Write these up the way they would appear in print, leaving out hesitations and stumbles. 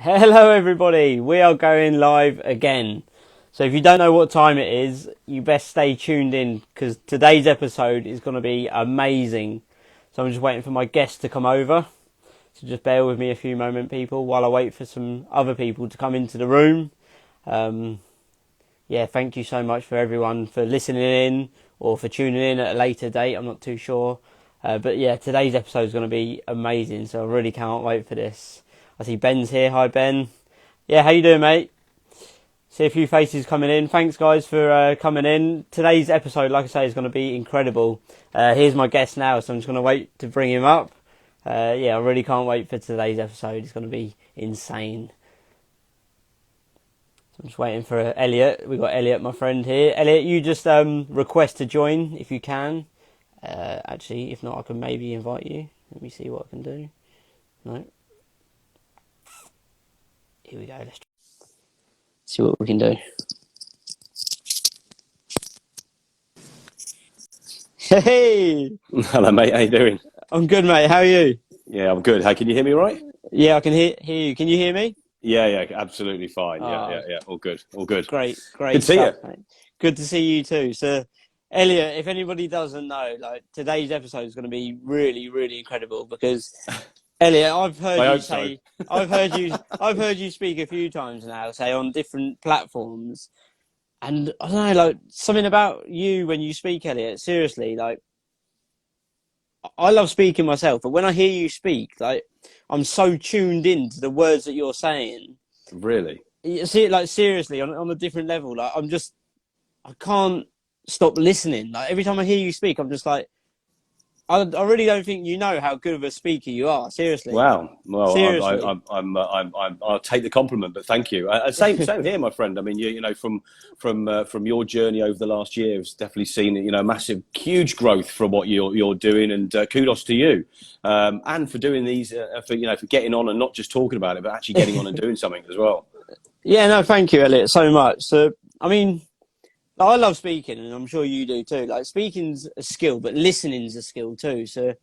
Hello everybody, we are going live again. So if you don't know what time it is, you best stay tuned in because today's episode is going to be amazing. So I'm just waiting for my guest to come over. So just bear with me a few moments, people, while I wait for some other people to come into the room. Thank you so much for everyone for listening in or for tuning in at a later date. I'm not too sure. Today's episode is going to be amazing. So I really can't wait for this. I see Ben's here. Hi, Ben. Yeah, how you doing, mate? See a few faces coming in. Thanks, guys, for coming in. Today's episode, like I say, is going to be incredible. Here's my guest now, so I'm just going to wait to bring him up. I really can't wait for today's episode. It's going to be insane. So I'm just waiting for Elliot. We've got Elliot, my friend here. Elliot, you just request to join if you can. Actually, if not, I can maybe invite you. Let me see what I can do. No. Here we go. Let's see what we can do. Hey! Hello, mate. How you doing? I'm good, mate. How are you? Yeah, I'm good. Hey, can you hear me all right? Yeah, I can hear you. Can you hear me? Yeah, absolutely fine. Yeah. All good. Great Good to see stuff, you. mate. Good to see you too. So, Elliot, if anybody doesn't know, like today's episode is going to be really, really incredible because Elliot, I've heard you speak a few times now, say on different platforms, and I don't know, like something about you when you speak, Elliot. Seriously, like I love speaking myself, but when I hear you speak, like I'm so tuned in to the words that you're saying. Really? You see it, like seriously on a different level. Like I can't stop listening. Like every time I hear you speak, I'm just like. I really don't think you know how good of a speaker you are. Seriously. Wow. Well, Seriously. I'll take the compliment, but thank you. Same here, my friend. I mean, you know, from your journey over the last year, I've definitely seen, you know, massive, huge growth from what you're doing, and kudos to you, and for doing these, for getting on and not just talking about it, but actually getting on and doing something as well. Yeah, no, thank you, Elliot, so much. So, I mean, I love speaking, and I'm sure you do too. Like, speaking's a skill, but listening's a skill too. So,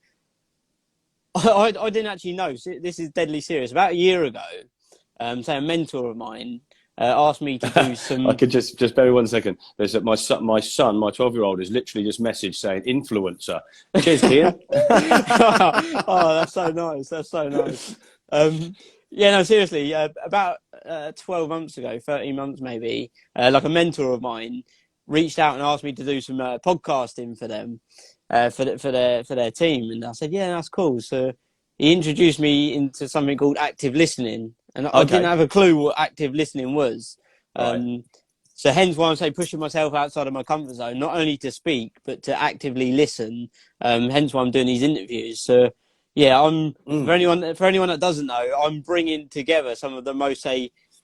I didn't actually know. This is deadly serious. About a year ago, say a mentor of mine asked me to do some. I could just bear with 1 second. There's my son, my 12-year-old, has literally just messaged saying influencer. Cheers, Kian. Oh, that's so nice. That's so nice. Yeah, no, seriously. About 12 months ago, 13 months maybe, like a mentor of mine reached out and asked me to do some podcasting for them, for their team, and I said, yeah, that's cool. So he introduced me into something called active listening, and I didn't have a clue what active listening was. Right. So hence why I'm saying pushing myself outside of my comfort zone, not only to speak but to actively listen. Hence why I'm doing these interviews. So yeah, for anyone that doesn't know, I'm bringing together some of the most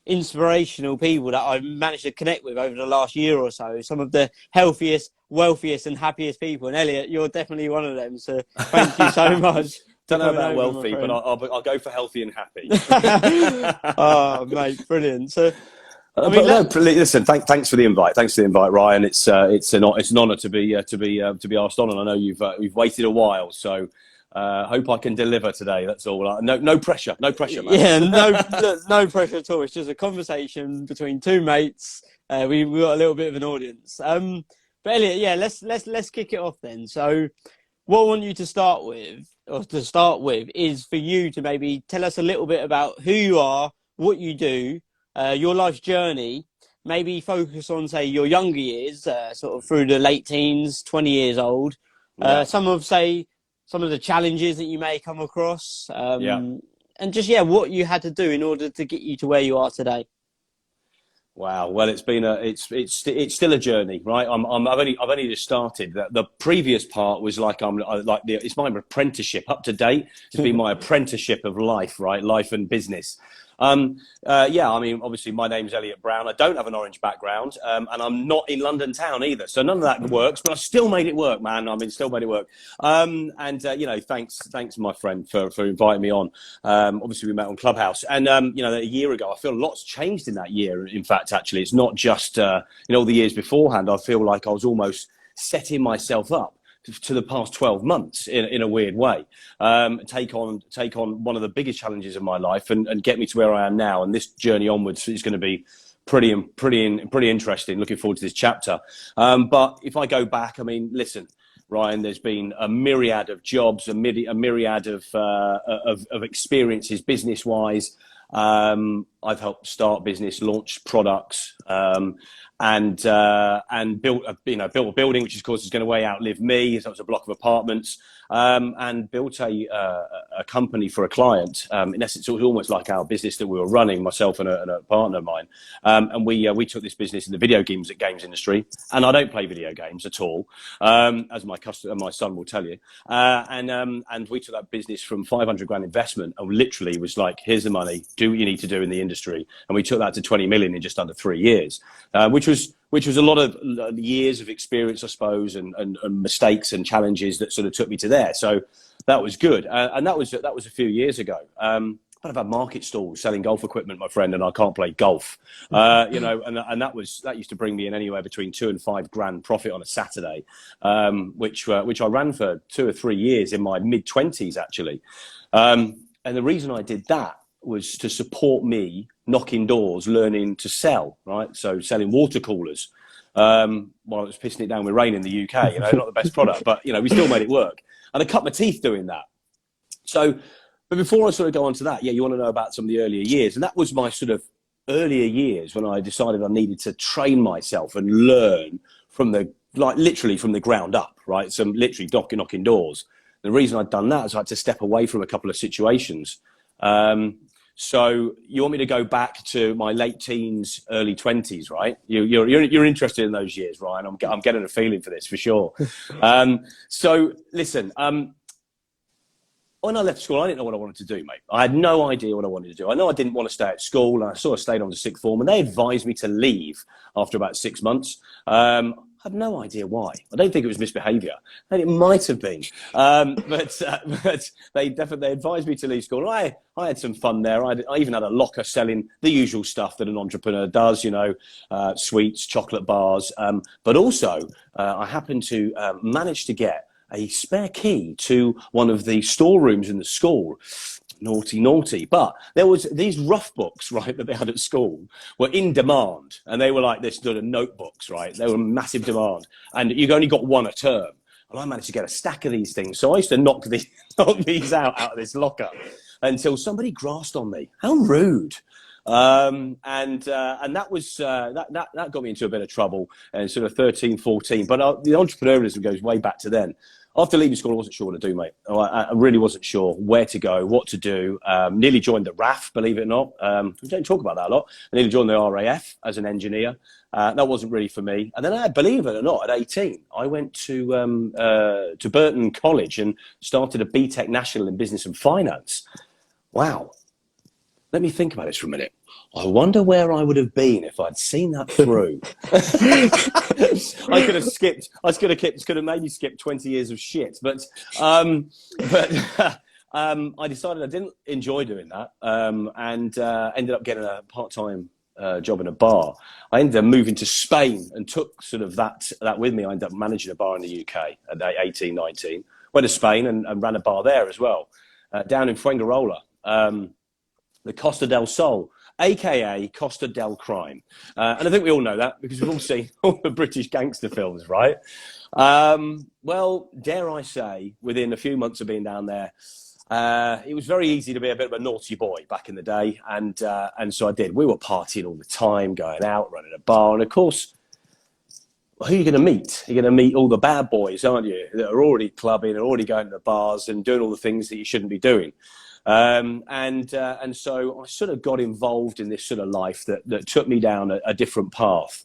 inspirational people that I've managed to connect with over the last year or so. Some of the healthiest, wealthiest, and happiest people. And Elliot, you're definitely one of them. So thank you so much. Don't know about wealthy, but I'll go for healthy and happy. Oh, mate, brilliant. So, listen. Thanks for the invite. Thanks for the invite, Ryan. It's an honour to be asked on, and I know you've waited a while, so. Hope I can deliver today. That's all. No pressure. No pressure, man. Yeah, no pressure at all. It's just a conversation between two mates. We got a little bit of an audience. But Elliot, yeah, let's kick it off then. So, what I want you to start with, is for you to maybe tell us a little bit about who you are, what you do, your life's journey. Maybe focus on, say, your younger years, sort of through the late teens, 20 years old. Yeah. Some of the challenges that you may come across, and just what you had to do in order to get you to where you are today. Wow. Well, it's been it's still a journey, right? I've only just started. The previous part was it's my apprenticeship, up to date. It's been my apprenticeship of life, right? Life and business. I mean, obviously my name's Elliot Brown. I don't have an orange background, and I'm not in London town either. So none of that works, but I still made it work, man. I mean, still made it work. Thanks, my friend, for inviting me on. Obviously we met on Clubhouse, and a year ago, I feel a lot's changed in that year. In fact, actually, it's not just all the years beforehand. I feel like I was almost setting myself up to the past 12 months in a weird way, take on one of the biggest challenges of my life and get me to where I am now. And this journey onwards is going to be pretty interesting. Looking forward to this chapter. But if I go back, I mean, listen, Ryan, there's been a myriad of jobs, a myriad of experiences business wise. I've helped start business, launch products, and built a building, which of course is going to way outlive me. So it was a block of apartments, and built a company for a client. In essence, it was almost like our business that we were running, myself and a partner of mine. And we took this business in the video games industry. And I don't play video games at all, as my son will tell you. And we took that business from 500 grand investment and literally was like, here's the money, do what you need to do in the industry. And we took that to 20 million in just under 3 years, which was a lot of years of experience, I suppose, and mistakes and challenges that sort of took me to there. So that was good. And that was a few years ago. I've had market stalls selling golf equipment, my friend, and I can't play golf. And that used to bring me in anywhere between 2 and 5 grand profit on a Saturday, which I ran for 2 or 3 years in my mid-20s, actually. And the reason I did that was to support me knocking doors, learning to sell, right? So selling water coolers while I was pissing it down with rain in the UK, not the best product, but, we still made it work. And I cut my teeth doing that. So, but before I sort of go on to that, you want to know about some of the earlier years. And that was my sort of earlier years when I decided I needed to train myself and learn from literally from the ground up, right? So literally knocking doors. The reason I'd done that is I had to step away from a couple of situations. So you want me to go back to my late teens, early 20s, right? You're interested in those years, Ryan. I'm getting a feeling for this for sure. So listen, when I left school, I didn't know what I wanted to do, mate. I had no idea what I wanted to do. I know I didn't want to stay at school, and I sort of stayed on to sixth form, and they advised me to leave after about 6 months. I have no idea why. I don't think it was misbehaviour. It might have been, but they definitely advised me to leave school. I had some fun there. I even had a locker selling the usual stuff that an entrepreneur does, sweets, chocolate bars. But also, I happened to manage to get a spare key to one of the storerooms in the school. Naughty. But there was these rough books, right, that they had at school were in demand. And they were like this sort of notebooks, right? They were in massive demand. And you only got one a term. And I managed to get a stack of these things. So I used to knock these out of this locker until somebody grasped on me. How rude. And that was that got me into a bit of trouble and sort of 13, 14. But the entrepreneurialism goes way back to then. After leaving school, I wasn't sure what to do, mate. I really wasn't sure where to go, what to do. Nearly joined the RAF, believe it or not. We don't talk about that a lot. I nearly joined the RAF as an engineer. That wasn't really for me. And then, believe it or not, at 18, I went to Burton College and started a BTEC National in Business and Finance. Wow. Let me think about this for a minute. I wonder where I would have been if I'd seen that through. I could have maybe skipped 20 years of shit. But I decided I didn't enjoy doing that, and ended up getting a part-time job in a bar. I ended up moving to Spain and took sort of that with me. I ended up managing a bar in the UK at 18, 19. Went to Spain and ran a bar there as well, down in Fuengirola. The Costa del Sol, aka Costa del Crime. And I think we all know that because we've all seen all the British gangster films, right? Well, dare I say, within a few months of being down there, it was very easy to be a bit of a naughty boy back in the day. And so I did. We were partying all the time, going out, running a bar. And of course, who are you going to meet? You're going to meet all the bad boys, aren't you? That are already clubbing, are already going to the bars and doing all the things that you shouldn't be doing. And so I sort of got involved in this sort of life that took me down a different path.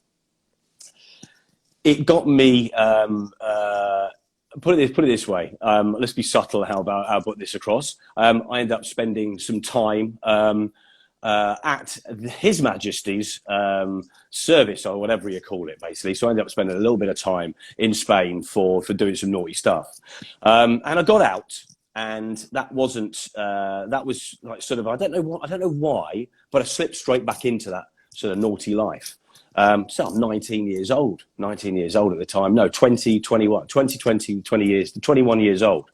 It got me, put it this way, let's be subtle how I put this across. I ended up spending some time at His Majesty's service, or whatever you call it, basically. So I ended up spending a little bit of time in Spain for doing some naughty stuff. And I got out. And that was like sort of, I don't know why, but I slipped straight back into that sort of naughty life. So I'm 19 years old at the time. No, 20, 21, 20, 20, 20 years, 21 years old.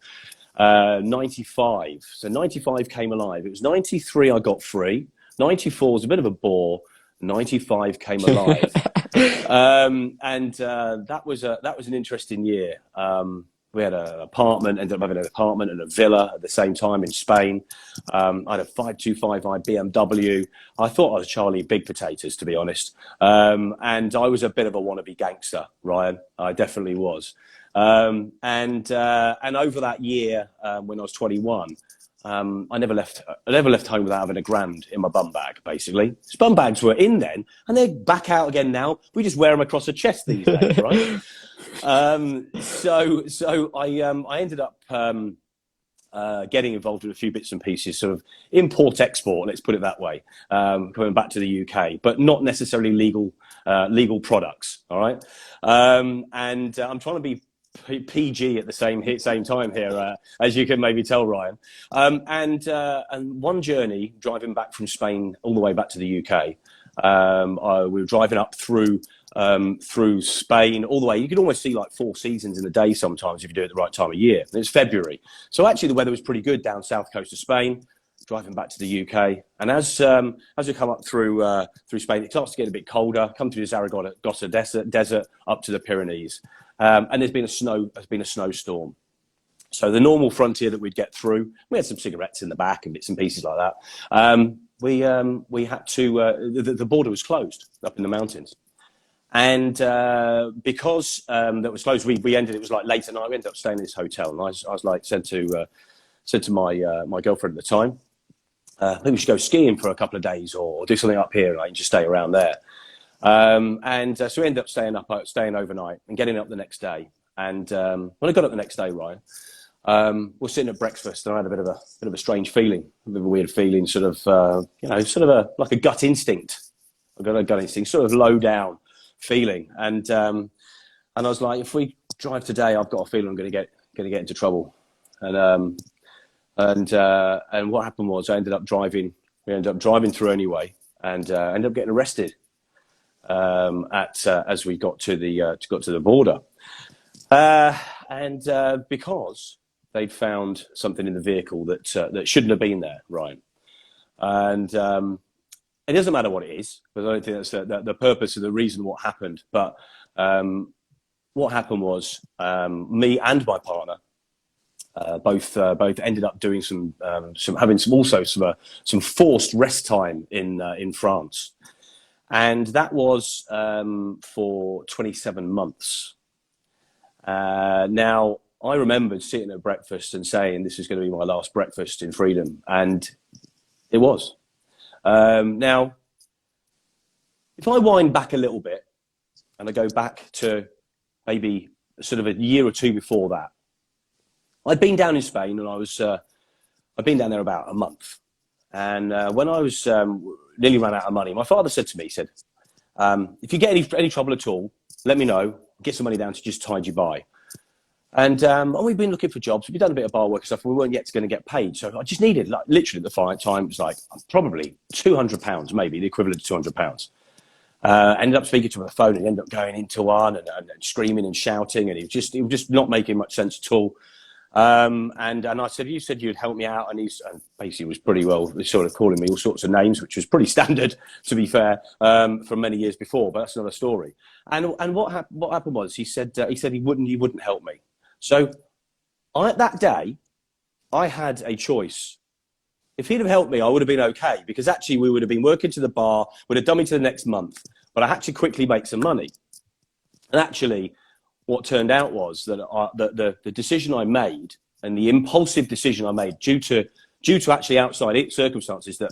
95. So 95 came alive. It was 93 I got free. 94 was a bit of a bore. 95 came alive. That was an interesting year. We had an apartment, ended up having an apartment and a villa at the same time in Spain. I had a 525i BMW. I thought I was Charlie Big Potatoes, to be honest. And I was a bit of a wannabe gangster, Ryan. I definitely was. And over that year, when I was 21, I never left home without having a grand in my bum bag, basically. So bum bags were in then, and they're back out again now. We just wear them across the chest these days, right? So I ended up getting involved with a few bits and pieces, sort of import-export, let's put it that way, coming back to the UK, but not necessarily legal products, all right? I'm trying to be PG at the same time here, as you can maybe tell, Ryan. And one journey driving back from Spain all the way back to the UK, we were driving up through Spain all the way. You could almost see like 4 seasons in a day sometimes if you do it at the right time of year. And it's February, so actually the weather was pretty good down south coast of Spain. Driving back to the UK, and as we come up through Spain, it starts to get a bit colder. Come through the Zaragoza desert up to the Pyrenees, and there's been a snowstorm. So the normal frontier that we'd get through, we had some cigarettes in the back and bits and pieces like that. We had to the border was closed up in the mountains, and because that was closed, it was like late at night. We ended up staying in this hotel, and I was like said to my girlfriend at the time, I think we should go skiing for a couple of days or do something up here, like just stay around there. So we ended up staying overnight and getting up the next day. And when I got up the next day, Ryan, we're sitting at breakfast, and I had a bit of a strange feeling, a bit of a weird feeling, sort of like a gut instinct. I got a gut instinct, sort of low down feeling, and I was like, if we drive today, I've got a feeling I'm going to get into trouble. And what happened was we ended up driving through anyway, and ended up getting arrested as we got to the border, because they'd found something in the vehicle that shouldn't have been there, Ryan. And it doesn't matter what it is, because I don't think that's the purpose of the reason what happened. But what happened was me and my partner both ended up doing some forced rest time in France, and that was for 27 months. Now I remembered sitting at breakfast and saying this is going to be my last breakfast in freedom, and it was. Now, if I wind back a little bit and I go back to maybe sort of a year or two before that, I'd been down in Spain, and I'd been down there about a month. And when I was nearly ran out of money, my father said to me, he said, if you get any trouble at all, let me know, get some money down to just tide you by. And we've been looking for jobs. We've done a bit of bar work and stuff, and we weren't yet going to get paid. So I just needed, like, literally at the time, it was like probably £200, maybe the equivalent to £200. Ended up speaking to him on the phone, and ended up going into one and screaming and shouting, and it was just not making much sense at all. And I said, you said you'd help me out, and he basically was pretty well sort of calling me all sorts of names, which was pretty standard, to be fair, from many years before. But that's another story. And what happened was he said he wouldn't help me. So that day, I had a choice. If he'd have helped me, I would have been okay, because actually we would have been working to the bar, would have done me to the next month, but I had to quickly make some money. And actually, what turned out was that the decision I made, and the impulsive decision I made, due to actually outside circumstances that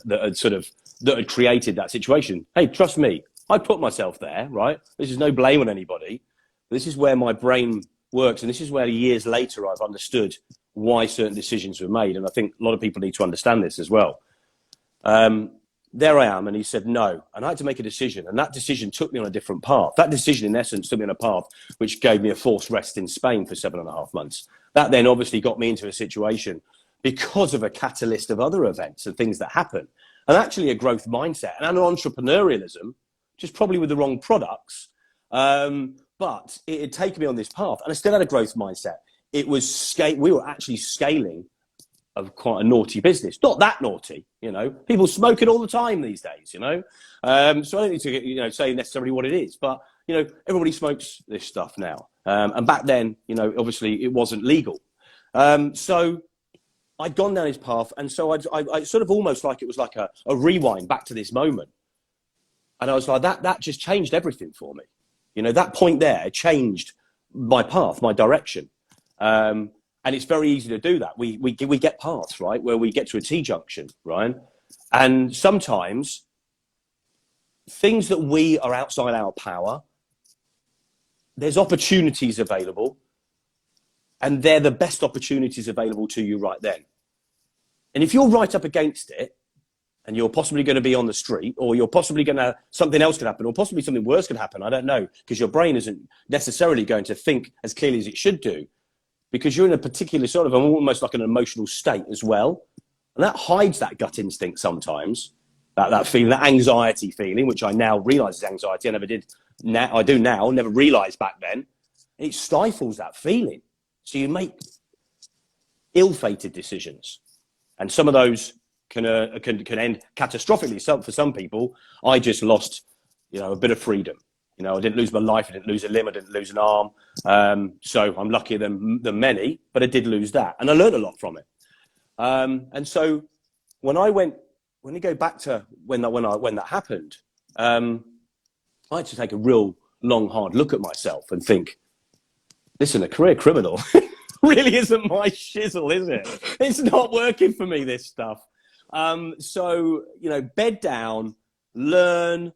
had created that situation. Hey, trust me, I put myself there, right? This is no blame on anybody. This is where my brain works, and this is where years later I've understood why certain decisions were made. And I think a lot of people need to understand this as well. There I am, and he said no, and I had to make a decision, and that decision took me on a different path. That decision, in essence, took me on a path which gave me a forced rest in Spain for 7.5 months. That then obviously got me into a situation because of a catalyst of other events and things that happen, and actually a growth mindset and an entrepreneurialism just probably with the wrong products. But it had taken me on this path, and I still had a growth mindset. It was we were actually scaling of quite a naughty business. Not that naughty, you know. People smoke it all the time these days, you know. So I don't need to, you know, say necessarily what it is, but you know, everybody smokes this stuff now. And back then, you know, obviously it wasn't legal. So I'd gone down this path, and so I sort of almost like it was like a rewind back to this moment. And I was like, that just changed everything for me. You know, that point there changed my path, my direction. And it's very easy to do that. We get paths, right, where we get to a T-junction, right? And sometimes things that we are outside our power, there's opportunities available, and they're the best opportunities available to you right then. And if you're right up against it, and you're possibly going to be on the street, or you're possibly going to, something else could happen, or possibly something worse could happen, I don't know, because your brain isn't necessarily going to think as clearly as it should do, because you're in a particular sort of almost like an emotional state as well. And that hides that gut instinct sometimes, that feeling, that anxiety feeling, which I now realize is anxiety. I never did. Now I do now, never realized back then. It stifles that feeling. So you make ill-fated decisions. And some of those can end catastrophically. So for some people, I just lost, you know, a bit of freedom. You know, I didn't lose my life, I didn't lose a limb, I didn't lose an arm. So I'm luckier than many, but I did lose that. And I learned a lot from it. And so when you go back to when that happened, I had to take a real long, hard look at myself and think, listen, a career criminal really isn't my shizzle, is it? It's not working for me, this stuff. So, you know, bed down, learn,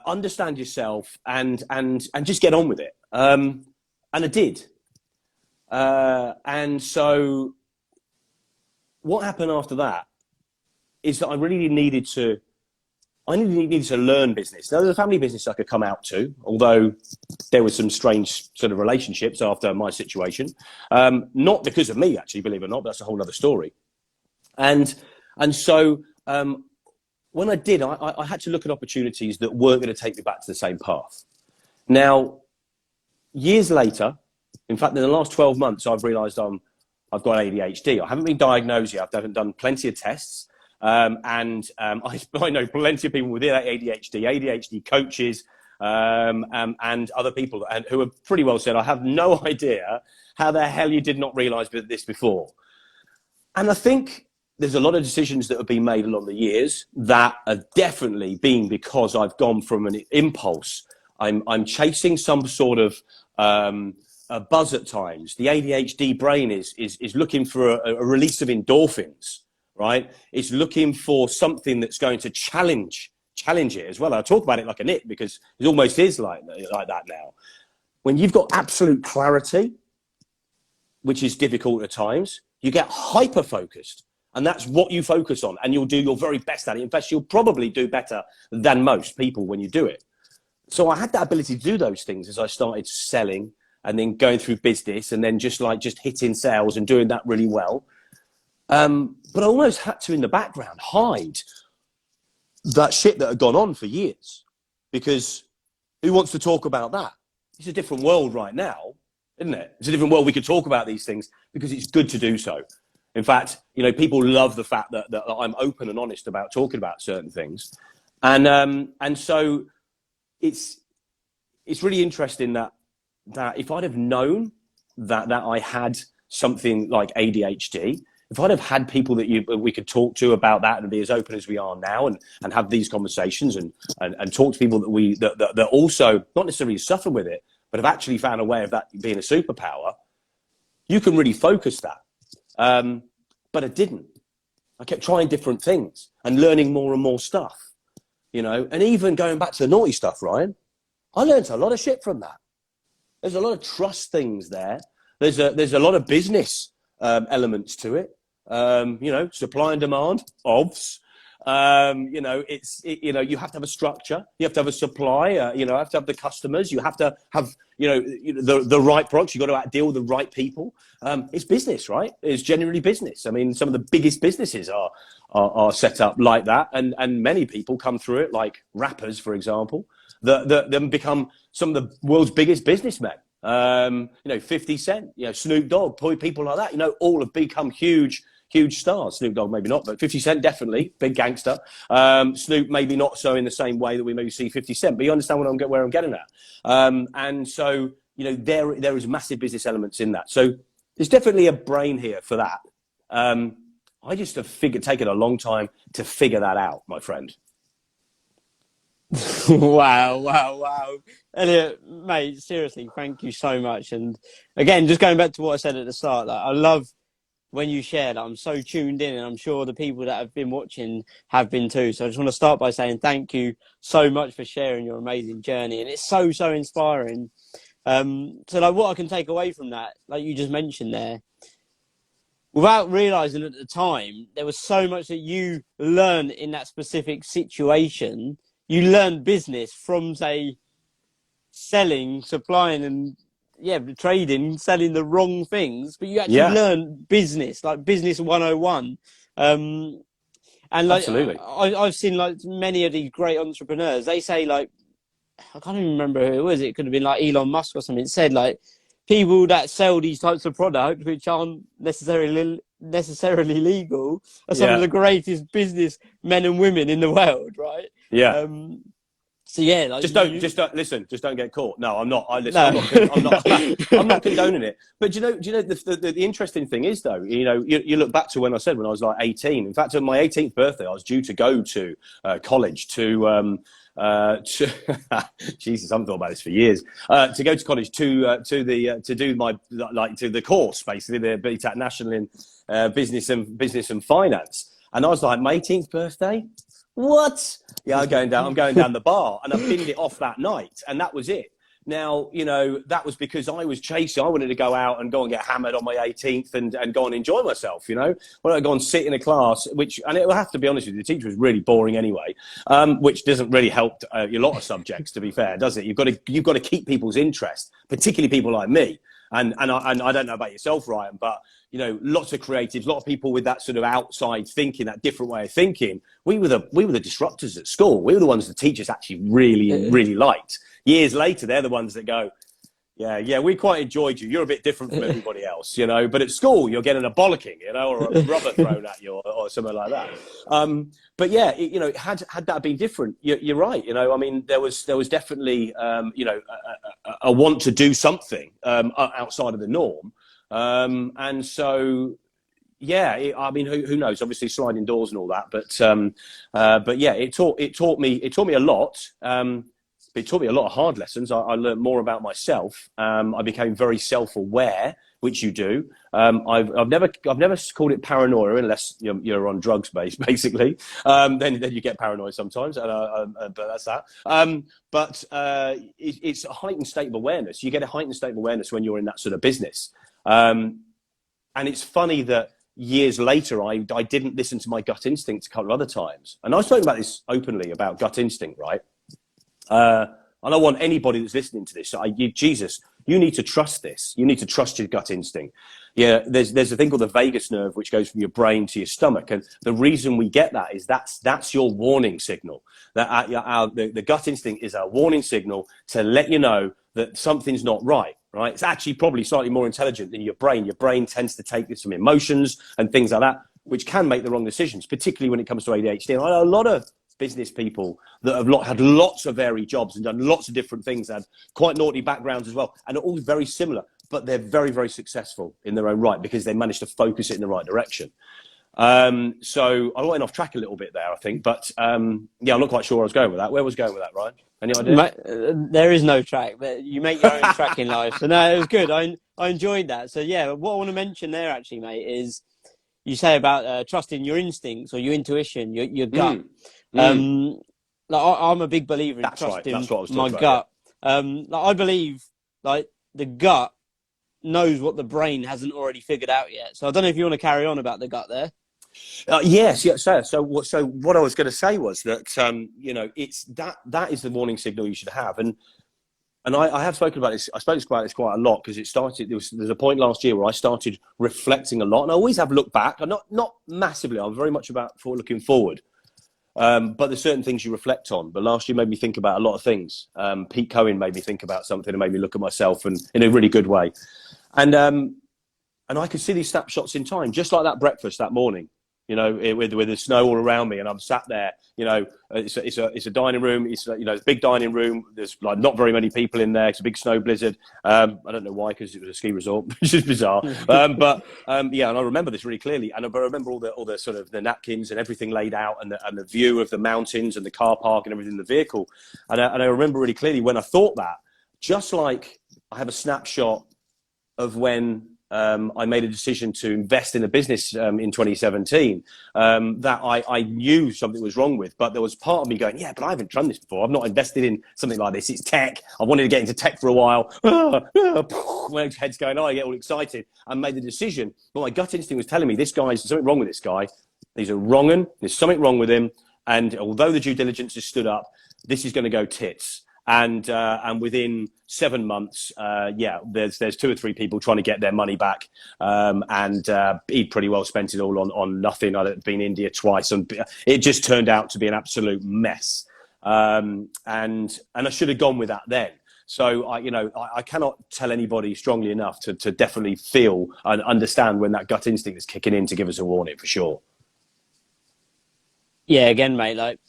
understand yourself, and just get on with it. And I did. And so what happened after that is that I really needed to learn business. Now, there's a family business I could come out to, although there was some strange sort of relationships after my situation. Not because of me, actually, believe it or not, but that's a whole other story. And so when I did, I had to look at opportunities that weren't going to take me back to the same path. Now, years later, in fact, in the last 12 months, I've realized I've got ADHD. I haven't been diagnosed yet. I haven't done plenty of tests. I know plenty of people with ADHD coaches, and other people who have pretty well said, I have no idea how the hell you did not realize this before. And I think there's a lot of decisions that have been made along the years that are definitely been because I've gone from an impulse. I'm chasing some sort of a buzz at times. The ADHD brain is looking for a release of endorphins, right? It's looking for something that's going to challenge it as well. I talk about it like a nit because it almost is like that now. When you've got absolute clarity, which is difficult at times, you get hyper focused. And that's what you focus on, and you'll do your very best at it. In fact, you'll probably do better than most people when you do it. So I had that ability to do those things as I started selling and then going through business and then just hitting sales and doing that really well. But I almost had to, in the background, hide that shit that had gone on for years, because who wants to talk about that? It's a different world right now, isn't it? It's a different world. We could talk about these things because it's good to do so. In fact, you know, people love the fact that I'm open and honest about talking about certain things. And so it's really interesting that if I'd have known that I had something like ADHD, if I'd have had people that we could talk to about that and be as open as we are now and have these conversations and talk to people that also not necessarily suffer with it, but have actually found a way of that being a superpower, you can really focus that. But I didn't. I kept trying different things and learning more and more stuff, you know, and even going back to the naughty stuff, Ryan, I learned a lot of shit from that. There's a lot of trust things there. There's a lot of business elements to it. You know, supply and demand, obvs. You know, you know, you have to have a structure. You have to have a supply. You know, you have to have the customers. You have to have, you know, the right products. You've got to deal with the right people. It's business, right? It's generally business. I mean, some of the biggest businesses are set up like that, and many people come through it, like rappers, for example. that then become some of the world's biggest businessmen. 50 Cent, Snoop Dogg, people like that, all have become huge stars. Snoop Dogg maybe not, but 50 Cent definitely, big gangster. Snoop maybe not so in the same way that we maybe see 50 Cent, but you understand where I'm getting at. And so, there is massive business elements in that. So there's definitely a brain here for that. I just have taken a long time to figure that out, my friend. Wow. Elliot, mate, seriously, thank you so much. And again, just going back to what I said at the start, like, I love when you share that. I'm so tuned in, and I'm sure the people that have been watching have been too. So I just want to start by saying thank you so much for sharing your amazing journey. And it's so inspiring. So like, what I can take away from that, like you just mentioned there, without realizing at the time, there was so much that you learned in that specific situation. You learned business from, say, selling, supplying, and trading, selling the wrong things, but you actually learn business, like business 101. And like, absolutely. I've seen like many of these great entrepreneurs, they say, like, I can't even remember who it was. It could have been like Elon Musk or something. It said like, people that sell these types of products, which aren't necessarily legal, are some of the greatest business men and women in the world, right? Yeah. So yeah, like, just don't listen. Just don't get caught. No, I'm not. I'm not condoning it. But do you know the interesting thing is though, you look back to when I was like 18. In fact, on my 18th birthday, I was due to go to college to Jesus, I haven't thought about this for years. To go to college to do the course, basically the BTEC National in business and finance. And I was like, my 18th birthday. What? Yeah, I'm going down the bar, and I binned it off that night, and that was it. Now, that was because I was chasing. I wanted to go out and get hammered on my 18th and go and enjoy myself, When I go and sit in a class, and it will have to be honest with you, the teacher was really boring anyway, which doesn't really help a lot of subjects, to be fair, does it? You've got to keep people's interest, particularly people like me. And I don't know about yourself, Ryan, but lots of creatives, a lot of people with that sort of outside thinking, that different way of thinking. We were the disruptors at school. We were the ones the teachers actually really liked. Years later, they're the ones that go, yeah, we quite enjoyed you. You're a bit different from everybody else, But at school, you're getting a bollocking, or a rubber thrown at you, or something like that. But yeah, had that been different, you're right. I mean, there was definitely, a want to do something outside of the norm. And so, yeah, I mean, who knows? Obviously, sliding doors and all that, but yeah, it taught me a lot. It taught me a lot of hard lessons. I learned more about myself. I became very self-aware, which you do. I've never called it paranoia unless you're on drugs, basically. Then you get paranoid sometimes, but that's that. But it's a heightened state of awareness. You get a heightened state of awareness when you're in that sort of business. And it's funny that years later, I didn't listen to my gut instinct a couple of other times. And I've spoken about this openly, about gut instinct, right? And I want anybody that's listening to this, Jesus, you need to trust this. You need to trust your gut instinct. Yeah, there's a thing called the vagus nerve, which goes from your brain to your stomach. And the reason we get that is that's your warning signal. That the gut instinct is a warning signal to let you know that something's not right. Right? It's actually probably slightly more intelligent than your brain. Your brain tends to take some emotions and things like that, which can make the wrong decisions, particularly when it comes to ADHD. And I know a lot of business people that have had lots of varied jobs and done lots of different things, had quite naughty backgrounds as well, and are all very similar, but they're very, very successful in their own right because they managed to focus it in the right direction. So I went off track a little bit there, I think, but yeah, I'm not quite sure where I was going with that. Where was I going with that, Ryan? Any idea? There is no track, but you make your own track in life. So no, it was good. I enjoyed that. So yeah, what I want to mention there actually, mate, is you say about trusting your instincts or your intuition, your gut. Like I'm a big believer in trusting my gut. Like I believe like the gut knows what the brain hasn't already figured out yet. So I don't know if you want to carry on about the gut there. Yes. So what I was going to say was that it's that is the warning signal you should have, and I have spoken about this. I spoke about this quite a lot because there's a point last year where I started reflecting a lot, and I always have looked back. I'm not massively. I'm very much about looking forward. But there's certain things you reflect on. But last year made me think about a lot of things. Pete Cohen made me think about something and made me look at myself and in a really good way. And I could see these snapshots in time, just like that breakfast that morning, you know, with the snow all around me, and I'm sat there, you know, it's a dining room, it's a big dining room. There's like not very many people in there. It's a big snow blizzard. I don't know why, because it was a ski resort, which is bizarre. Yeah, and I remember this really clearly, and I remember all the sort of the napkins and everything laid out, and the view of the mountains and the car park and everything in the vehicle, and I remember really clearly when I thought that, just like I have a snapshot of when I made a decision to invest in a business in 2017 that I knew something was wrong with, but there was part of me going, yeah, but I haven't done this before. I've not invested in something like this. It's tech. I wanted to get into tech for a while. My head's going, I get all excited. I made the decision, but my gut instinct was telling me there's something wrong with this guy. He's a wrong 'un. There's something wrong with him. And although the due diligence has stood up, this is going to go tits. And within 7 months, there's 2 or 3 people trying to get their money back, and he'd pretty well spent it all on nothing. I'd been India twice, and it just turned out to be an absolute mess. And I should have gone with that then. So I cannot tell anybody strongly enough to definitely feel and understand when that gut instinct is kicking in to give us a warning for sure. Yeah, again, mate, like,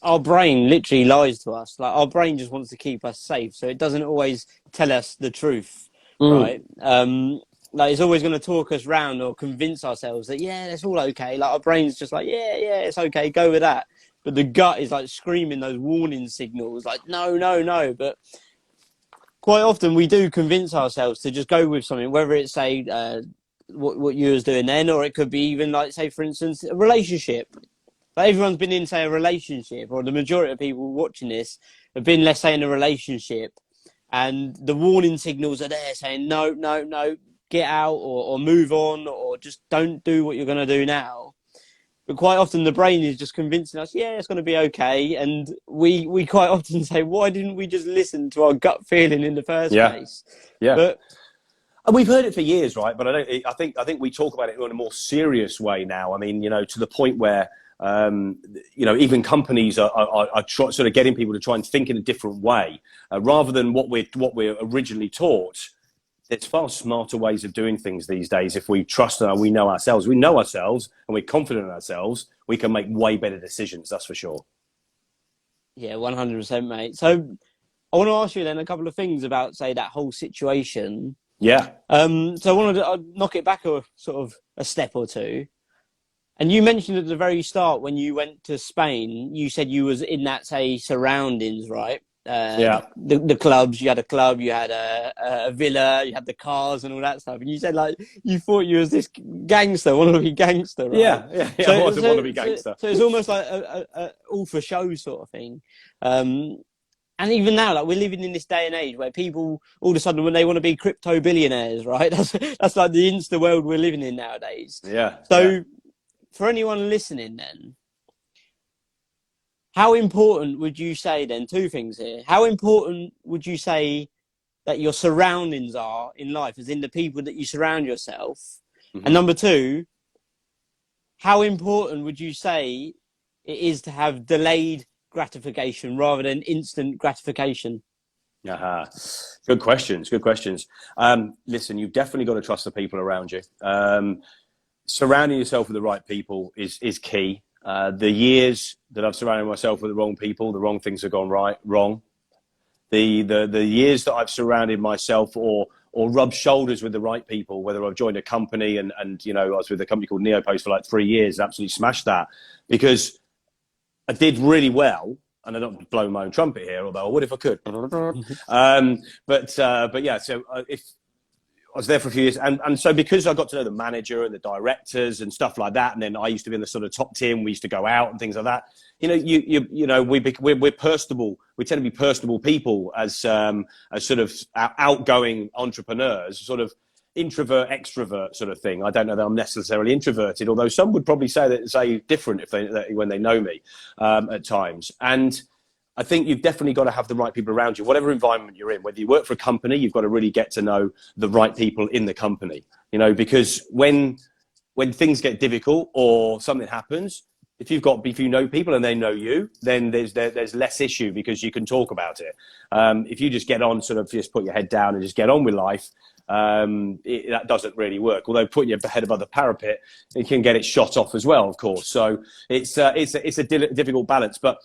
our brain literally lies to us. Like, our brain just wants to keep us safe, so it doesn't always tell us the truth, right? Like, it's always going to talk us round or convince ourselves that, yeah, it's all okay. Like, our brain's just like, yeah, it's okay, go with that. But the gut is like screaming those warning signals, like, no, no, no. But quite often we do convince ourselves to just go with something, whether it's, say, what you was doing then, or it could be even, like, say, for instance, a relationship. Like, everyone's been in, say, a relationship, or the majority of people watching this have been, let's say, in a relationship, and the warning signals are there saying, no, no, no, get out, or move on, or just don't do what you're going to do now. But quite often the brain is just convincing us, yeah, it's going to be okay. And we quite often say, why didn't we just listen to our gut feeling in the first place? Yeah. But, and we've heard it for years, right? But I think we talk about it in a more serious way now. I mean, to the point where, even companies are sort of getting people to try and think in a different way, rather than what we're originally taught. There's far smarter ways of doing things these days. If we trust and we know ourselves, and we're confident in ourselves, we can make way better decisions. That's for sure. Yeah, 100%, mate. So I want to ask you then a couple of things about, say, that whole situation. Yeah. So I wanted to knock it back a step or two. And you mentioned at the very start, when you went to Spain, you said you was in that, say, surroundings, right? The clubs, you had a club, you had a villa, you had the cars and all that stuff. And you said, like, you thought you was this gangster, wannabe gangster, right? Yeah, so, I was a wannabe gangster. So it's almost like a all for show sort of thing. And even now, like, we're living in this day and age where people, all of a sudden, when they want to be crypto billionaires, right? That's like the Insta world we're living in nowadays. Yeah. So for anyone listening then, how important would you say then, 2 things here, how important would you say that your surroundings are in life, as in the people that you surround yourself? Mm-hmm. And number 2, how important would you say it is to have delayed gratification rather than instant gratification? Good questions. Listen, you've definitely got to trust the people around you. Surrounding yourself with the right people is key. The years that I've surrounded myself with the wrong people, the wrong things have gone wrong. The years that I've surrounded myself or rubbed shoulders with the right people, whether I've joined a company and I was with a company called Neopost for like 3 years, absolutely smashed that, because I did really well. And I don't blow my own trumpet here, although I would if I could. But yeah, so if I was there for a few years, and so because I got to know the manager and the directors and stuff like that, and then I used to be in the sort of top team. We used to go out and things like that. We're personable. We tend to be personable people as sort of outgoing entrepreneurs, sort of introvert extrovert sort of thing. I don't know that I'm necessarily introverted, although some would probably say different when they know me at times. And I think you've definitely got to have the right people around you, whatever environment you're in. Whether you work for a company, you've got to really get to know the right people in the company, because when things get difficult or something happens, if you know people and they know you, then there's less issue because you can talk about it. If you just get on, sort of just put your head down and just get on with life, that doesn't really work. Although putting your head above the parapet, it can get it shot off as well, of course. So it's a difficult balance, but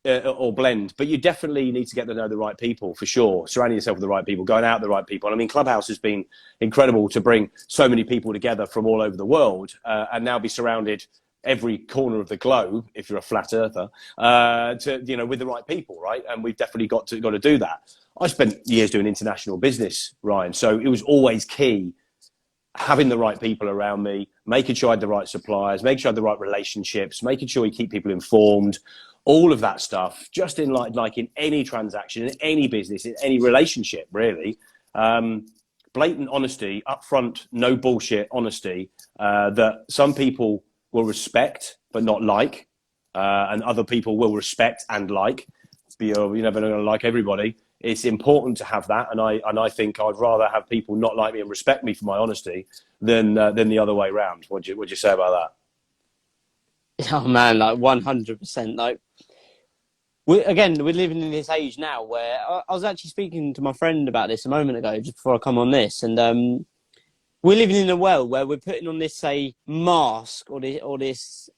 or blend. But you definitely need to get to know the right people, for sure. Surrounding yourself with the right people, going out with the right people. And I mean, Clubhouse has been incredible to bring so many people together from all over the world, and now be surrounded every corner of the globe, if you're a flat earther, with the right people, right? And we've definitely got to do that. I spent years doing international business, Ryan, so it was always key having the right people around me, making sure I had the right suppliers, making sure I had the right relationships, making sure you keep people informed, all of that stuff, just in like in any transaction, in any business, in any relationship, really. Blatant honesty, upfront, no bullshit honesty, that some people will respect but not like, and other people will respect and like. You're never going to like everybody. It's important to have that, and I think I'd rather have people not like me and respect me for my honesty than the other way around. What'd you say about that? Oh man, like 100%. Like we're living in this age now where I was actually speaking to my friend about this a moment ago, just before I come on this, and we're living in a world where we're putting on this, say, mask or this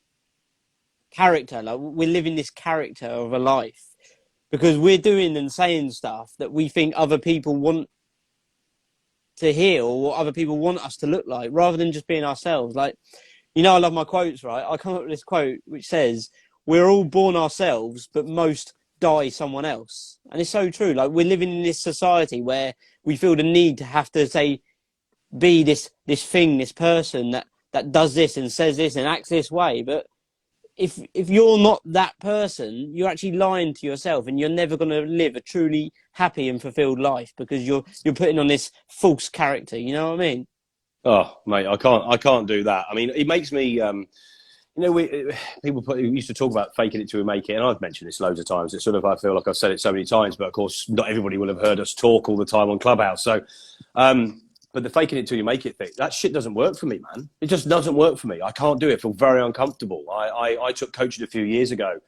character. Like we're living this character of a life because we're doing and saying stuff that we think other people want to hear or what other people want us to look like, rather than just being ourselves. Like, I love my quotes, right? I come up with this quote which says, "We're all born ourselves, but most die someone else." And it's so true. Like we're living in this society where we feel the need to have to say, be this thing, this person that does this and says this and acts this way. But if you're not that person, you're actually lying to yourself, and you're never going to live a truly happy and fulfilled life because you're putting on this false character. You know what I mean? Oh, mate, I can't do that. I mean, it makes me. People used to talk about faking it till we make it, and I've mentioned this loads of times. It's sort of, I feel like I've said it so many times, but of course, not everybody will have heard us talk all the time on Clubhouse. So. But the faking it till you make it thing, that shit doesn't work for me, man. It just doesn't work for me. I can't do it. I feel very uncomfortable. I took coaching a few years ago,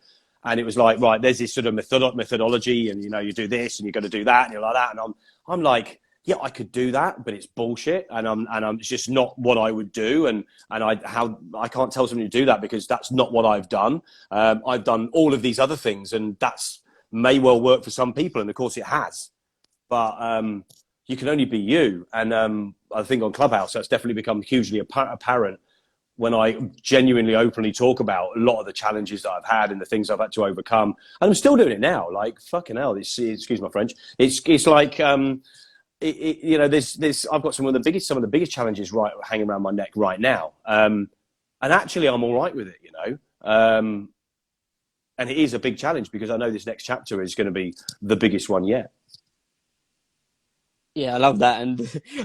and it was like, right, there's this sort of methodology, and you do this and you're going to do that, and you're like that, and I'm like, yeah, I could do that, but it's bullshit, and it's just not what I would do, and I can't tell somebody to do that because that's not what I've done. I've done all of these other things, and that's may well work for some people, and of course it has, but you can only be you. And I think on Clubhouse, that's definitely become hugely apparent when I genuinely, openly talk about a lot of the challenges that I've had and the things I've had to overcome. And I'm still doing it now. Like, fucking hell, excuse my French. It's like, there's I've got some of the biggest challenges hanging around my neck right now. And actually, I'm all right with it, and it is a big challenge because I know this next chapter is going to be the biggest one yet. Yeah, I love that. And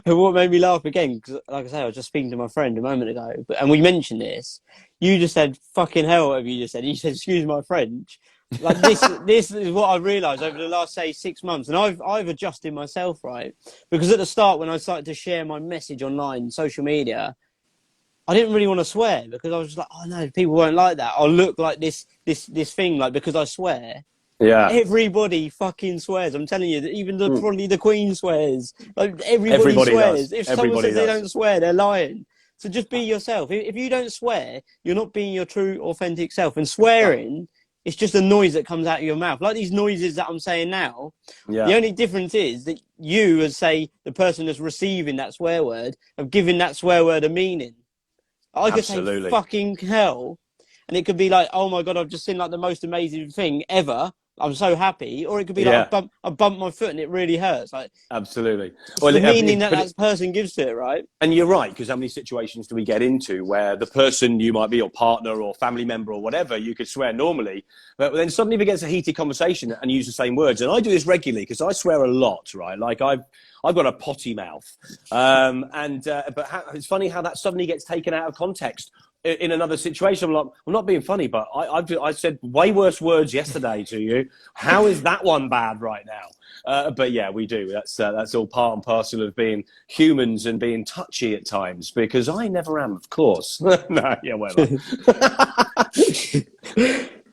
what made me laugh again, because like I said, I was just speaking to my friend a moment ago, and we mentioned this. You just said, fucking hell, whatever you just said. You said, excuse my French. Like this is what I realised over the last, say, 6 months. And I've adjusted myself, right? Because at the start, when I started to share my message online, social media, I didn't really want to swear because I was just like, oh no, people won't like that. I'll look like this thing, like, because I swear. Yeah, everybody fucking swears. I'm telling you, even probably the Queen swears. Like everybody swears. Does. If someone says they don't swear, they're lying. So just be yourself. If you don't swear, you're not being your true, authentic self. And swearing, it's just a noise that comes out of your mouth, like these noises that I'm saying now. Yeah. The only difference is that you, as say the person that's receiving that swear word, have given that swear word a meaning. I could say fucking hell, and it could be like, oh my god, I've just seen like the most amazing thing ever. I'm so happy. Or it could be like, I bumped my foot and it really hurts. Like, absolutely. Well, the meaning that person gives to it, right? And you're right, because how many situations do we get into where the person, you might be your partner or family member or whatever, you could swear normally, but then suddenly it gets a heated conversation and use the same words. And I do this regularly because I swear a lot, right? Like I've got a potty mouth. But it's funny how that suddenly gets taken out of context in another situation, I'm like, I'm not being funny, but I said way worse words yesterday to you. How is that one bad right now? But yeah, we do. That's all part and parcel of being humans and being touchy at times, because I never am, of course. No, yeah, whatever.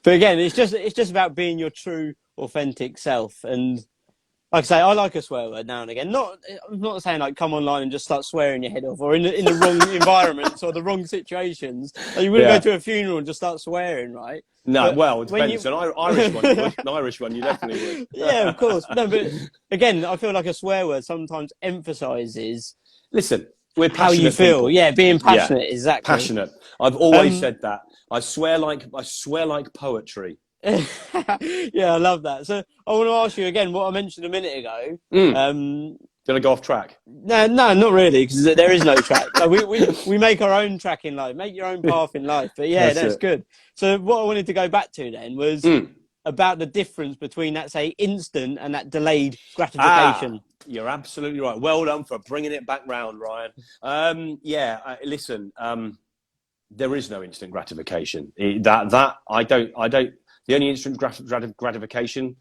But again, it's just about being your true, authentic self. And like I say, I like a swear word now and again. I'm not saying like come online and just start swearing your head off, or in the wrong environments or the wrong situations. Like, you wouldn't go to a funeral and just start swearing, right? No, but well, it depends. An Irish one, you would. An Irish one, you definitely would. Yeah, of course. No, but again, I feel like a swear word sometimes emphasises. Listen, we're passionate how you feel. people. Yeah, being passionate, exactly. Passionate. I've always said that. I swear like poetry. Yeah, I love that. So I want to ask you again what I mentioned a minute ago. Gonna go off track? No, not really, because there is no track. Like, we make our own track in life. Make your own path in life. But yeah, that's good. So what I wanted to go back to then was about the difference between that, say, instant and that delayed gratification. You're absolutely right. Well done for bringing it back round, Ryan. Listen. There is no instant gratification. That I don't. The only instant gratification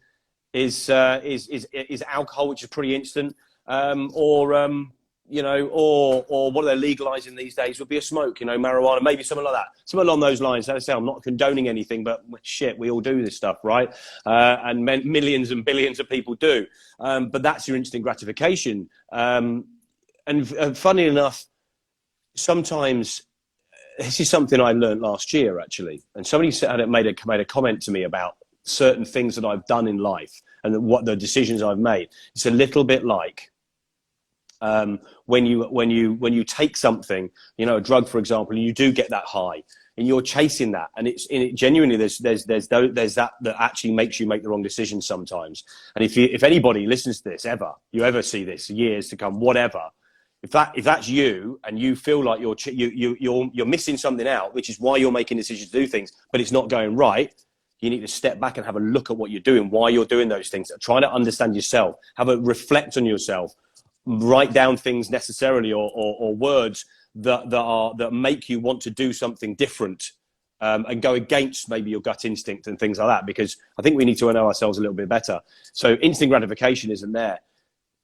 is alcohol, which is pretty instant, or what are they legalizing these days would be a smoke, marijuana, maybe something like that, something along those lines. As I say, I'm not condoning anything, but shit, we all do this stuff, right? And millions and billions of people do. But that's your instant gratification. And funny enough, sometimes. This is something I learned last year, actually. And somebody made a comment to me about certain things that I've done in life and what the decisions I've made. It's a little bit like when you take something, a drug, for example, and you do get that high, and you're chasing that, and genuinely there's that actually makes you make the wrong decision sometimes. And if anybody listens to this you ever see this years to come, whatever. If that's you and you feel like you're missing something out, which is why you're making decisions to do things, but it's not going right, you need to step back and have a look at what you're doing, why you're doing those things, try to understand yourself, reflect on yourself, write down things necessarily or words that make you want to do something different, and go against maybe your gut instinct and things like that, because I think we need to know ourselves a little bit better. So instant gratification isn't there.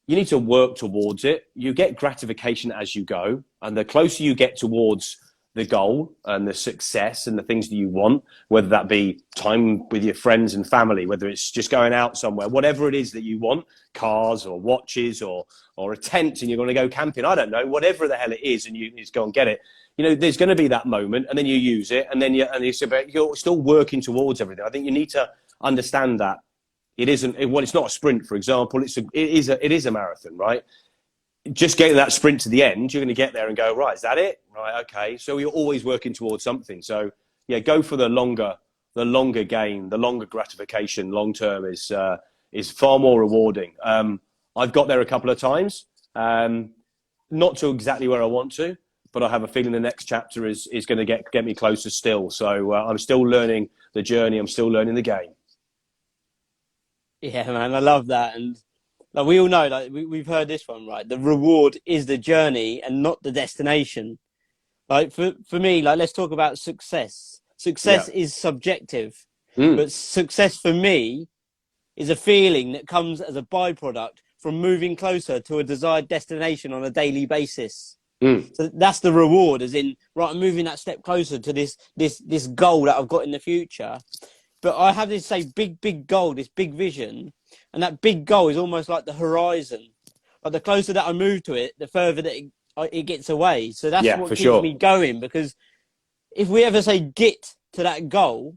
You need to work towards it. You get gratification as you go. And the closer you get towards the goal and the success and the things that you want, whether that be time with your friends and family, whether it's just going out somewhere, whatever it is that you want, cars or watches or a tent and you're going to go camping, I don't know, whatever the hell it is, and you just go and get it. There's going to be that moment, and then you use it, and then you're still working towards everything. I think you need to understand that. It's not a sprint, for example. It is a marathon, right? Just getting that sprint to the end, you're going to get there and go, right, is that it? Right, okay. So you're always working towards something. So yeah, go for the longer gain, the longer gratification. Long term is far more rewarding. I've got there a couple of times, not to exactly where I want to, but I have a feeling the next chapter is going to get me closer still. So I'm still learning the journey. I'm still learning the game. Yeah, man, I love that. And like, we all know, like we've heard this one, right? The reward is the journey and not the destination. Like for me, like let's talk about success. Success is subjective, but success for me is a feeling that comes as a byproduct from moving closer to a desired destination on a daily basis. So that's the reward, as in, right, I'm moving that step closer to this goal that I've got in the future. But I have this, say, big goal, this big vision, and that big goal is almost like the horizon. Like the closer that I move to it, the further that it gets away. So that's what keeps me going, because if we ever say get to that goal,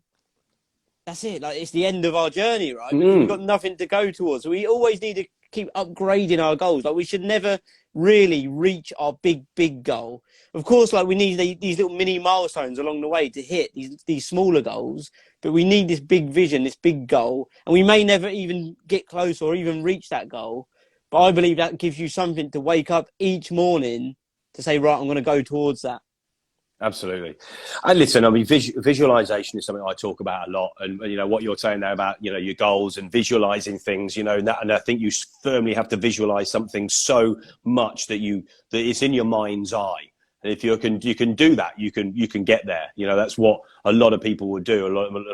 that's it. Like, it's the end of our journey, right? Because we've got nothing to go towards. So we always need to keep upgrading our goals. Like, we should never really reach our big goal. Of course, like, we need these little mini milestones along the way to hit these smaller goals, but we need this big vision, this big goal, and we may never even get close or even reach that goal. But I believe that gives you something to wake up each morning to say, right, I'm going to go towards that. Absolutely. And listen, I mean, visualization is something I talk about a lot. And, what you're saying there about, your goals and visualizing things, and I think you firmly have to visualize something so much that it's in your mind's eye. And if you can do that, you can get there. You know, that's what a lot of people would do.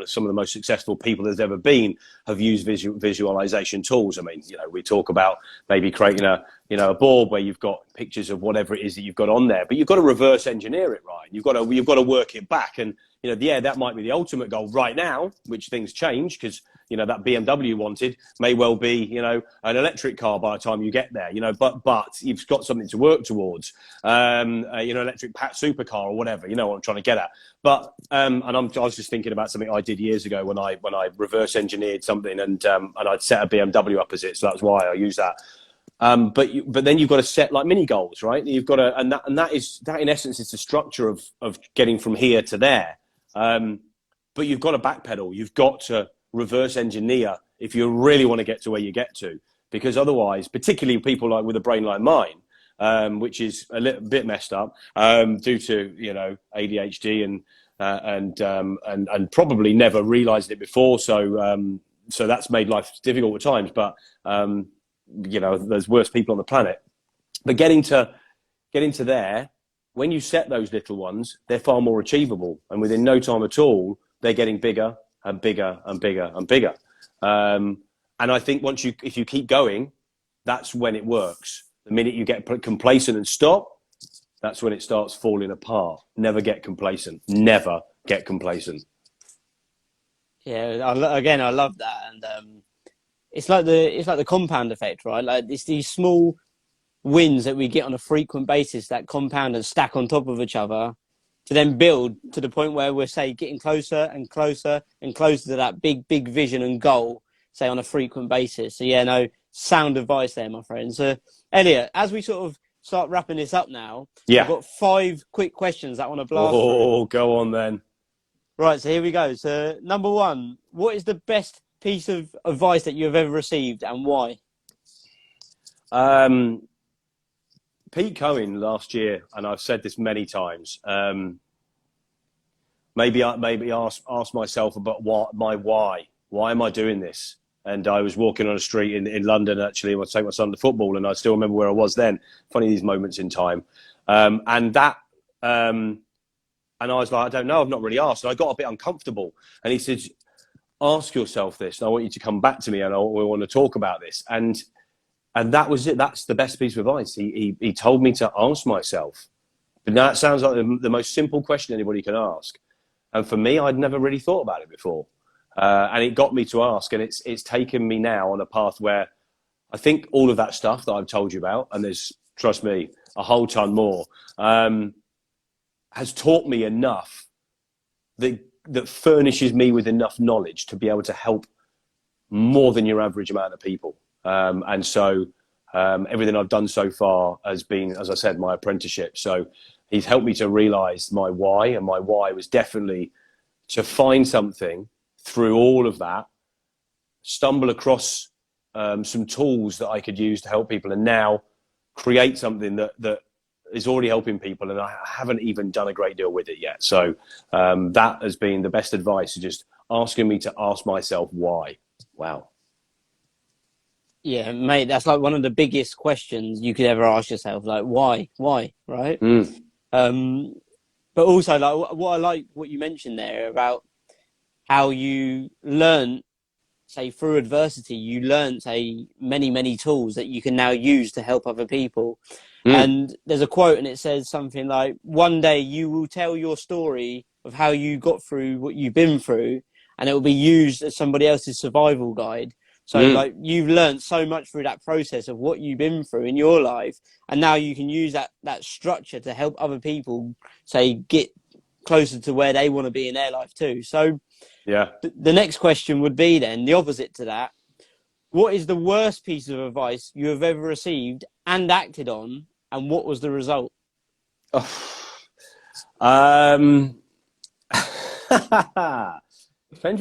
Some of the most successful people there's ever been have used visualization tools. I mean, you know, we talk about maybe creating a board where you've got pictures of whatever it is that you've got on there, but you've got to reverse engineer it, right? You've got to work it back. And, you know, yeah, that might be the ultimate goal right now, which things change, because, you know, that BMW you wanted may well be, you know, an electric car by the time you get there, you know, but you've got something to work towards, you know, electric supercar or whatever, you know what I'm trying to get at. But, I was just thinking about something I did years ago when I reverse engineered something and I'd set a BMW up as it. So that's why I use that. But then you've got to set like mini goals, right? You've got to, and that in essence is the structure of getting from here to there. But you've got to backpedal. You've got to reverse engineer if you really want to get to where you get to, because otherwise, particularly people like with a brain like mine, which is a little bit messed up, due to, you know, ADHD and probably never realized it before. So that's made life difficult at times, but, you know, there's worse people on the planet. But getting to there, when you set those little ones, they're far more achievable. And within no time at all, they're getting bigger and bigger and bigger and bigger. And I think if you keep going, that's when it works. The minute you get complacent and stop, that's when it starts falling apart. Never get complacent. Never get complacent. Yeah, I love that. And it's like the compound effect, right? Like it's these small wins that we get on a frequent basis that compound and stack on top of each other to then build to the point where we're, say, getting closer and closer and closer to that big vision and goal, say, on a frequent basis. So, yeah, no, sound advice there, my friend. So, Elliot, as we sort of start wrapping this up now, yeah, I've got 5 quick questions that I want to blast through. Oh, go on then. Right, so here we go. So, number 1, what is the best piece of advice that you have ever received and why? Pete Cohen last year, and I've said this many times, maybe ask myself about my why. Why am I doing this? And I was walking on a street in London, actually, I take my son to football, and I still remember where I was then. Funny, these moments in time. And I was like, I don't know, I've not really asked. And I got a bit uncomfortable. And he said, ask yourself this, and I want you to come back to me, and we want to talk about this. And that was it. That's the best piece of advice. He told me to ask myself. But now it sounds like the most simple question anybody can ask. And for me, I'd never really thought about it before. And it got me to ask. And it's taken me now on a path where I think all of that stuff that I've told you about, and there's, trust me, a whole ton more, has taught me enough that furnishes me with enough knowledge to be able to help more than your average amount of people. And so everything I've done so far has been, as I said, my apprenticeship. So he's helped me to realize my why, and my why was definitely to find something through all of that, stumble across some tools that I could use to help people, and now create something that is already helping people, and I haven't even done a great deal with it yet. So that has been the best advice, just asking me to ask myself why. Wow. Yeah, mate, that's like one of the biggest questions you could ever ask yourself. Like, why, right? But also, like, what I like what you mentioned there about how you learn, say, through adversity, you learn, say, many tools that you can now use to help other people. And there's a quote, and it says something like, one day you will tell your story of how you got through what you've been through, and it will be used as somebody else's survival guide. So, like, you've learned so much through that process of what you've been through in your life, and now you can use that structure to help other people, say, get closer to where they want to be in their life too. So, yeah, the next question would be then the opposite to that. What is the worst piece of advice you have ever received and acted on, and what was the result? Depends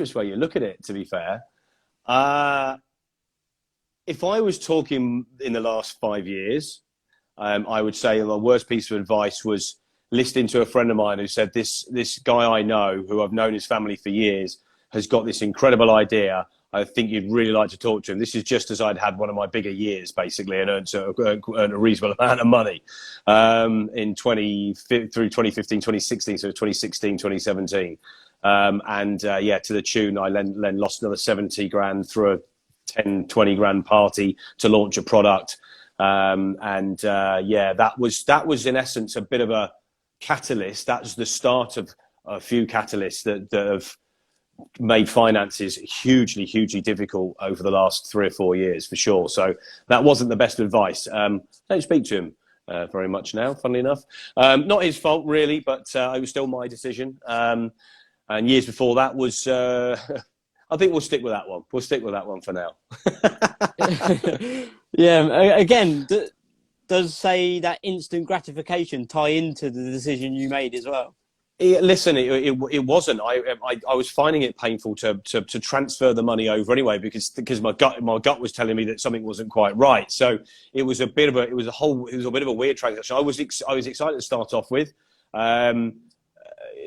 which way you look at it, to be fair. If I was talking in the last 5 years, I would say the worst piece of advice was listening to a friend of mine who said, this guy I know, who I've known his family for years, has got this incredible idea. I think you'd really like to talk to him. This is just as I'd had one of my bigger years, basically, and earned a reasonable amount of money in through 2015, 2016, so 2016, 2017. Yeah, to the tune, I then lost another 70 grand through a 10, 20 grand party to launch a product. Yeah, that was in essence a bit of a catalyst. That's the start of a few catalysts that have made finances hugely, hugely difficult over the last 3 or 4 years, for sure. So that wasn't the best advice. Don't speak to him very much now, funnily enough. Not his fault, really, but it was still my decision. And years before that was, I think we'll stick with that one. We'll stick with that one for now. Yeah, again, does say that instant gratification tie into the decision you made as well? Listen, it wasn't. I was finding it painful to transfer the money over anyway, because my gut was telling me that something wasn't quite right. So it was a bit of a weird transaction. I was excited to start off with,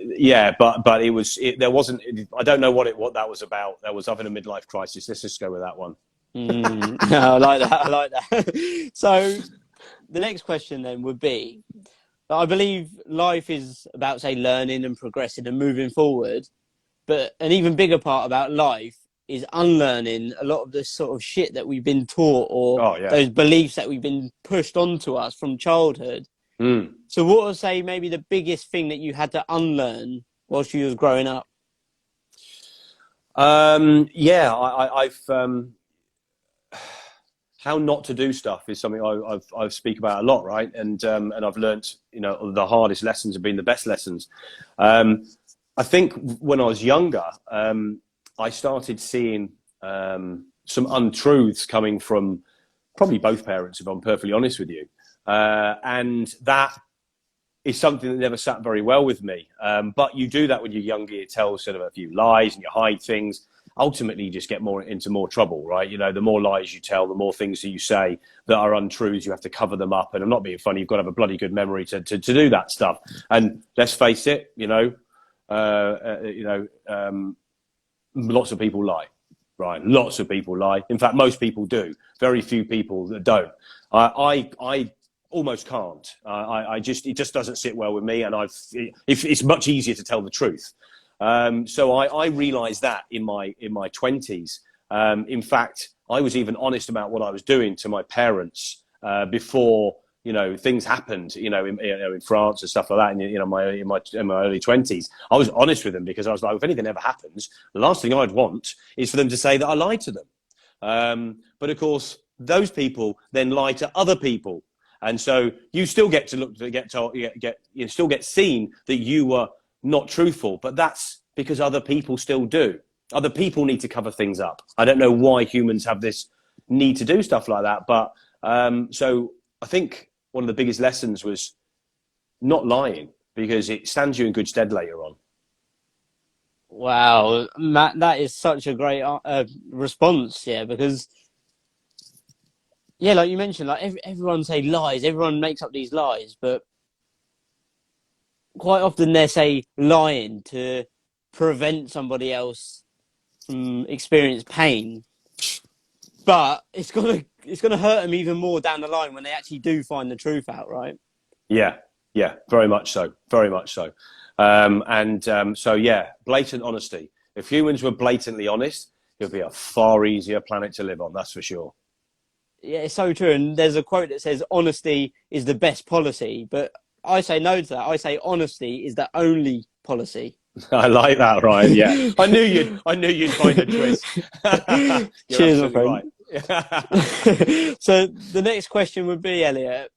yeah, but there wasn't. I don't know what that was about. That was having a midlife crisis. Let's just go with that one. I like that. So the next question then would be, I believe life is about, say, learning and progressing and moving forward, but an even bigger part about life is unlearning a lot of the sort of shit that we've been taught, or those beliefs that we've been pushed onto us from childhood. So what would say maybe the biggest thing that you had to unlearn whilst you was growing up? Yeah, I've how not to do stuff is something I speak about a lot, right? And I've learnt, the hardest lessons have been the best lessons. I think when I was younger, I started seeing some untruths coming from probably both parents, if I'm perfectly honest with you. And that is something that never sat very well with me. But you do that when you're younger. You tell sort of a few lies and you hide things. Ultimately, you just get into more trouble, right? The more lies you tell, the more things that you say that are untruths, you have to cover them up. And I'm not being funny. You've got to have a bloody good memory to do that stuff. And let's face it, lots of people lie, right? Lots of people lie. In fact, most people do. Very few people that don't. I almost can't. It just doesn't sit well with me. And it's much easier to tell the truth. So I realised that in my 20s. In fact, I was even honest about what I was doing to my parents before things happened. In France and stuff like that. In my early 20s, I was honest with them, because I was like, if anything ever happens, the last thing I'd want is for them to say that I lied to them. But of course, those people then lie to other people, and so you still get to you still get seen that you were not truthful, but that's because other people still do. Other people need to cover things up. I don't know why humans have this need to do stuff like that, but so I think one of the biggest lessons was not lying, because it stands you in good stead later on. Wow, Matt, that is such a great response, because like you mentioned, like everyone say lies, everyone makes up these lies, but quite often they say lying to prevent somebody else from experience pain, but it's gonna hurt them even more down the line when they actually do find the truth out, right? Yeah, very much so. So yeah, blatant honesty. If humans were blatantly honest, it would be a far easier planet to live on, that's for sure. Yeah, it's so true. And there's a quote that says honesty is the best policy, but I say no to that. I say honesty is the only policy. I like that, Ryan. Yeah, I knew you'd find a twist. Cheers, my friend. Right. So the next question would be, Elliot,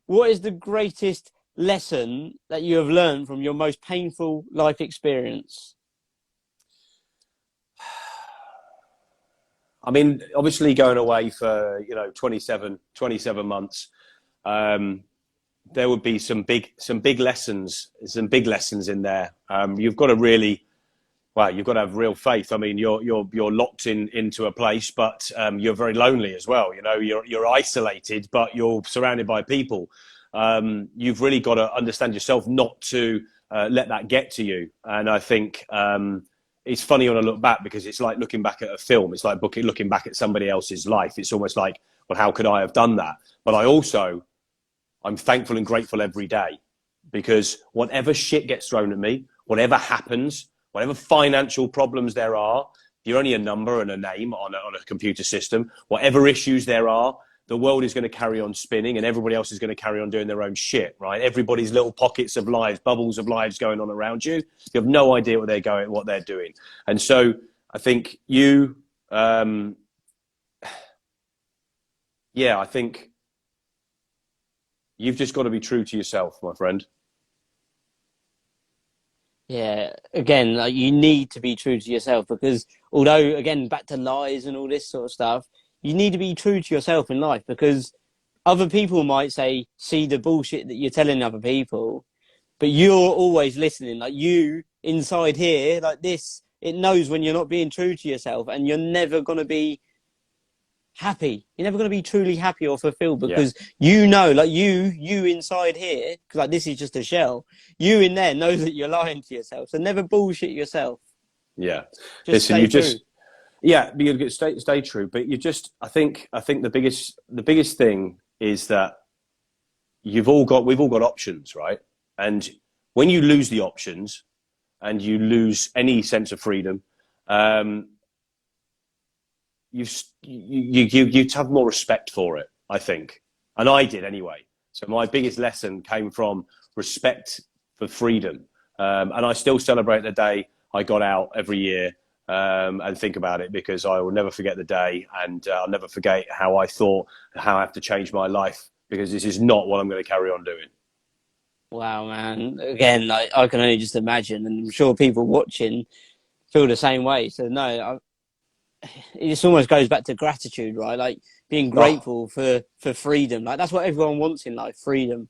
what is the greatest lesson that you have learned from your most painful life experience? I mean, obviously going away for 27 months. There would be some big lessons in there. You've got to have real faith. I mean, you're locked into a place, but you're very lonely as well. You're isolated, but you're surrounded by people. You've really got to understand yourself not to let that get to you. And I think it's funny when I look back, because it's like looking back at a film. It's like looking back at somebody else's life. It's almost like, well, how could I have done that? But I'm thankful and grateful every day, because whatever shit gets thrown at me, whatever happens, whatever financial problems there are, you're only a number and a name on a computer system. Whatever issues there are, the world is going to carry on spinning, and everybody else is going to carry on doing their own shit, right? Everybody's little pockets of lives, bubbles of lives going on around you. You have no idea what they're doing. And so I think I think you've just got to be true to yourself, my friend. Yeah, again, like, you need to be true to yourself, because although, again, back to lies and all this sort of stuff, you need to be true to yourself in life, because other people might say, see the bullshit that you're telling other people, but you're always listening. Like, you inside here, like this, it knows when you're not being true to yourself, and you're never going to be happy. You're never going to be truly happy or fulfilled, because you know, like you inside here, because like this is just a shell, you in there knows that you're lying to yourself. So never bullshit yourself. Yeah. Just Listen, stay true. Yeah, stay true. But I think the biggest thing is that we've all got options, right? And when you lose the options and you lose any sense of freedom, you have more respect for it, I think. And I did anyway. So my biggest lesson came from respect for freedom. And I still celebrate the day I got out every year, and think about it, because I will never forget the day, and I'll never forget how I thought, how I have to change my life, because this is not what I'm going to carry on doing. Wow, man. Again, like, I can only just imagine, and I'm sure people watching feel the same way. So no, it just almost goes back to gratitude, right? Like being grateful for freedom. Like that's what everyone wants in life, freedom.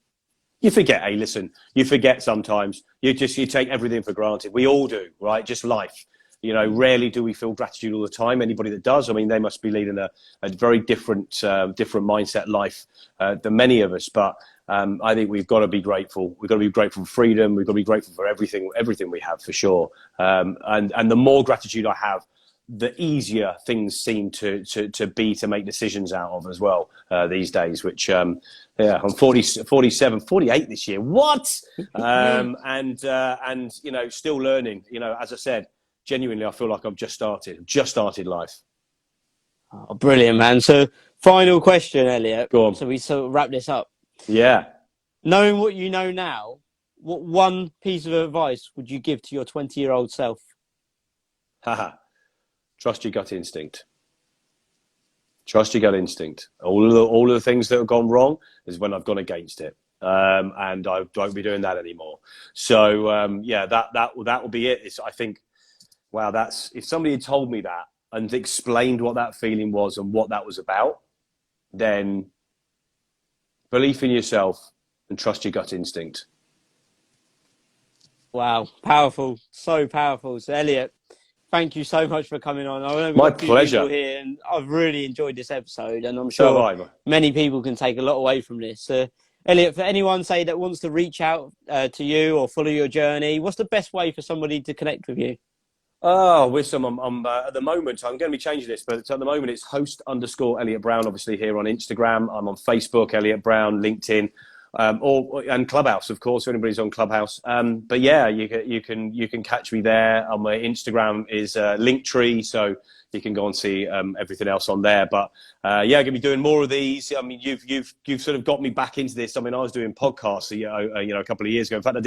You forget, listen, you forget sometimes. You take everything for granted. We all do, right? Just life. You know, rarely do we feel gratitude all the time. Anybody that does, I mean, they must be leading a very different mindset life than many of us. But I think we've got to be grateful. We've got to be grateful for freedom. We've got to be grateful for everything we have, for sure. And the more gratitude I have, the easier things seem to be to make decisions out of as well these days, which, I'm 47, 48 this year. What? And, you know, still learning, you know, as I said, genuinely, I feel like I've just started life. Oh, brilliant, man. So final question, Elliot. Go on. So we sort of wrap this up. Yeah. Knowing what you know now, what one piece of advice would you give to your 20-year-old self? Haha. Trust your gut instinct. Trust your gut instinct. All of the things that have gone wrong is when I've gone against it. And I won't be doing that anymore. So, that will be it. I think, wow, if somebody had told me that and explained what that feeling was and what that was about, then belief in yourself and trust your gut instinct. Wow, powerful, so powerful. So, Elliot, thank you so much for coming on. I know we've My got a few pleasure. people here, and I've really enjoyed this episode, and I'm sure many people can take a lot away from this. Elliot, for anyone that wants to reach out to you or follow your journey, what's the best way for somebody to connect with you? Oh, with some, I'm at the moment, I'm going to be changing this, but at the moment it's host_Elliot Brown, obviously, here on Instagram. I'm on Facebook, Elliot Brown, LinkedIn, and Clubhouse, of course, if anybody's on Clubhouse. But yeah, you can catch me there. On my Instagram is Linktree, so you can go and see everything else on there. But I'm going to be doing more of these. I mean, you've sort of got me back into this. I mean, I was doing podcasts, a couple of years ago. In fact,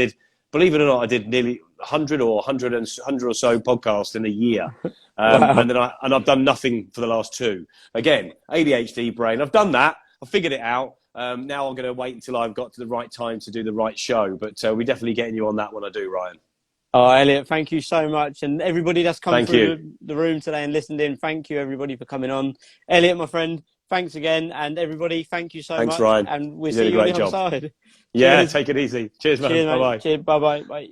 believe it or not, I did nearly 100 or so podcasts in a year. Wow. And I've done nothing for the last 2. Again, ADHD brain. I've done that. I figured it out. Now I'm going to wait until I've got to the right time to do the right show. But we're definitely getting you on that when I do, Ryan. Oh, Elliot, thank you so much. And everybody that's come through the room today and listened in, thank you, everybody, for coming on. Elliot, my friend, thanks again. And everybody, thank you so much. Thanks, Ryan. And we'll see you on the other side. Yeah, Cheers. take it easy. Cheers, man. Cheers, bye-bye. Cheers. Bye-bye. Bye.